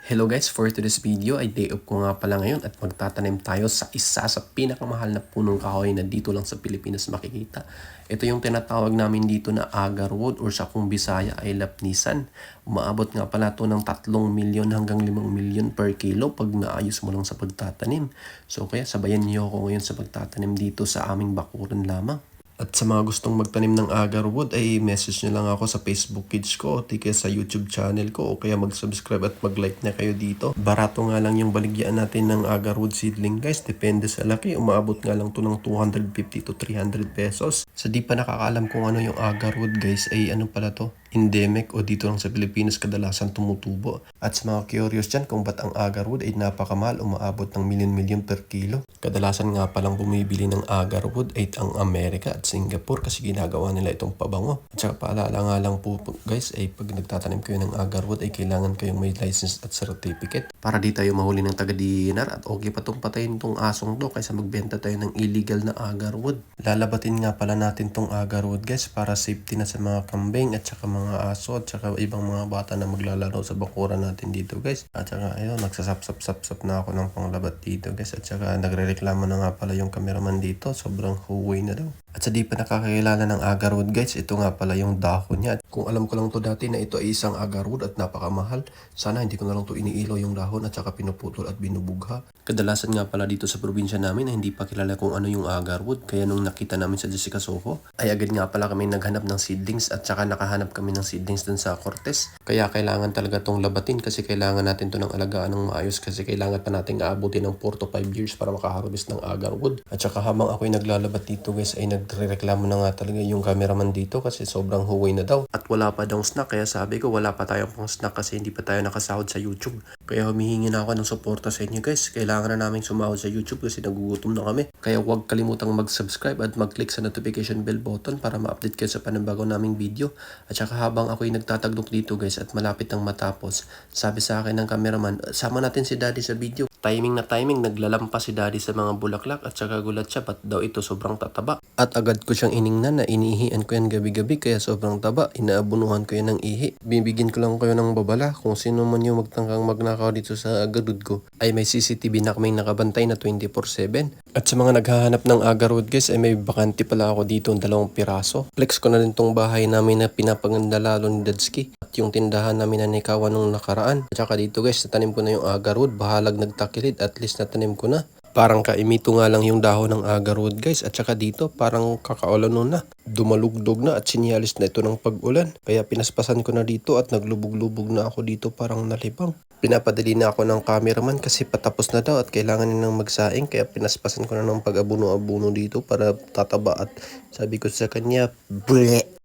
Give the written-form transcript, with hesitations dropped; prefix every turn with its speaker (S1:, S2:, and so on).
S1: Hello guys, for today's video ay day off ko nga pala ngayon at magtatanim tayo sa isa sa pinakamahal na punong kahoy na dito lang sa Pilipinas makikita. Ito yung tinatawag namin dito na agarwood or sa kung Bisaya ay lapnisan. Umaabot nga pala to ng 3 milyon hanggang 5 milyon per kilo pag naayos mo lang sa pagtatanim. So kaya sabayan niyo ako ngayon sa pagtatanim dito sa aming bakuran lamang. At sa mga gustong magtanim ng agarwood ay message nyo lang ako sa Facebook page ko o kaya sa YouTube channel ko o kaya mag-subscribe at mag-like na kayo dito. Barato nga lang yung baligyan natin ng agarwood seedling guys. Depende sa laki. Umaabot nga lang to ng 250 to 300 pesos. Sa di pa nakakaalam kung ano yung agarwood guys ay ano pala to? Endemic o dito lang sa Pilipinas kadalasan tumutubo. At sa mga curious dyan kung ba't ang agarwood ay napakamahal, umaabot ng milyon-milyon per kilo. Kadalasan nga palang bumibili ng agarwood ay ang Amerika at Singapore kasi ginagawa nila itong pabango. At saka paalala nga lang po guys ay pag nagtatanim kayo ng agarwood ay kailangan kayong may license at certificate para di tayo mahuli ng taga-DNR at okay pa tong patayin tong asong to kaysa magbenta tayo ng illegal na agarwood. Lalabatin nga pala natin tong agarwood guys para safety na sa mga kambing at saka mga aso at saka ibang mga bata na maglalaro sa bakuran natin dito guys. At saka ayun, nagsasap-sap-sap na ako ng panglabat dito guys. At saka nagrereklamo na nga pala yung cameraman dito. Sobrang huway na daw. At sa di pa nakakakilala ng agarwood guys, ito nga pala yung dahon niya. Kung alam ko lang to dati na ito ay isang agarwood at napakamahal, sana hindi ko na lang to iniilaw yung dahon at saka pinuputol at binubugha. Kadalasan nga pala dito sa probinsya namin na hindi pa kilala kung ano yung agarwood. Kaya nung nakita namin sa Jessica Soho, ay agad nga pala kami naghanap ng seedlings at saka nakahanap kami ng seedlings dun sa Cortez. Kaya kailangan talaga tong labatin kasi kailangan natin to ng alagaan ng maayos kasi kailangan pa natin aabutin ng 4 to 5 years para makaharvest ng agarwood. At saka habang ako'y naglalabat dito guys ay nagrereklamo na nga talaga yung cameraman dito kasi sobrang huway na daw. At wala pa daw snack kaya sabi ko wala pa tayong pang snack kasi hindi pa tayo nakasahod sa YouTube. Kaya humihingi na ako ng suporta sa inyo guys. Kailangan na namin sumahod sa YouTube kasi nagugutom na kami. Kaya huwag kalimutang mag-subscribe at mag-click sa notification bell button para ma-update kayo sa panibago naming video. At saka habang ako'y nagtataglok dito guys at malapit nang matapos, sabi sa akin ng cameraman, sama natin si Daddy sa video. Timing na timing, naglalampas si Daddy sa mga bulaklak at saka gulat siya ba't daw ito sobrang tataba. At agad ko siyang iningnan na inihian ko yan gabi-gabi kaya sobrang taba, inaabunuhan ko yan ng ihi. Bibigyan ko lang kayo ng babala kung sino man yung magtangkang magnakaw dito sa agarwood ko ay may CCTV na kaming nakabantay na 24/7. At sa mga naghahanap ng agarwood guys ay may bakante pala ako dito ng 2 piraso. Flex ko na rin tong bahay namin na pinapaganda lalo ni Dadski at yung tindahan namin na nikawan nung nakaraan. At saka dito guys natanim ko na yung agarwood, bahalag nagtakilid, at least natanim ko na. Parang kaimito nga lang yung dahon ng agarwood guys at saka dito parang kakaulan na. Dumalugdog na at sinyalis na ito ng pag-ulan. Kaya pinaspasan ko na dito at naglubog-lubog na ako dito parang nalibang. Pinapadali na ako ng cameraman kasi patapos na daw at kailangan nilang magsaing kaya pinaspasan ko na ng pag-abuno-abuno dito para tataba at sabi ko sa kanya, bleh!